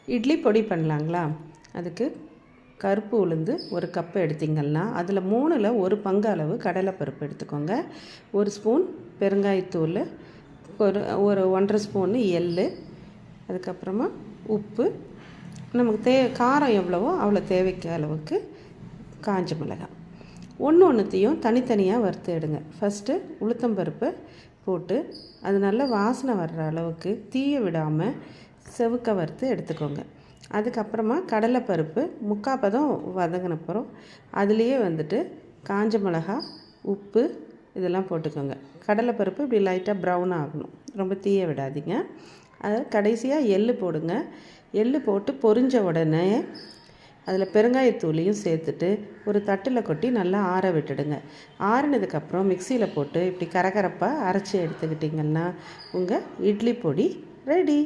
இட்லி பொடி பண்ணலாங்களா? அதுக்கு கருப்பு உளுந்து ஒரு கப்பு எடுத்திங்கன்னா அதில் 3ல் 1 பங்கு அளவு கடலைப்பருப்பு எடுத்துக்கோங்க. 1 ஸ்பூன் பெருங்காயத்தூள், ஒரு 1½ ஸ்பூனு எள், அதுக்கப்புறமா உப்பு, நமக்கு காரம் எவ்வளவோ அவ்வளோ தேவைக்கு அளவுக்கு காஞ்ச மிளகாய். ஒன்றுத்தையும் தனித்தனியாக வறுத்து எடுங்க. ஃபஸ்ட்டு உளுத்தம்பருப்பை போட்டு அது நல்லா வாசனை வர்ற அளவுக்கு தீய விடாமல் செவுக்க வறுத்து எடுத்துக்கோங்க. அதுக்கப்புறமா கடலைப்பருப்பு 3/4 பதம் வதங்கினப்புறம் அதுலேயே காஞ்ச மிளகா, உப்பு இதெல்லாம் போட்டுக்கோங்க. கடலைப்பருப்பு இப்படி லைட்டாக ப்ரௌன் ஆகணும், ரொம்ப தீய விடாதீங்க. அதை கடைசியாக எள் போடுங்க. எள் போட்டு பொரிஞ்ச உடனே அதில் பெருங்காயத்தூளையும் சேர்த்துட்டு ஒரு தட்டில் கொட்டி நல்லா ஆற விட்டுடுங்க. ஆறினதுக்கப்புறம் மிக்சியில் போட்டு இப்படி கரகரப்பாக அரைச்சி எடுத்துக்கிட்டிங்கன்னா உங்கள் இட்லி பொடி ரெடி.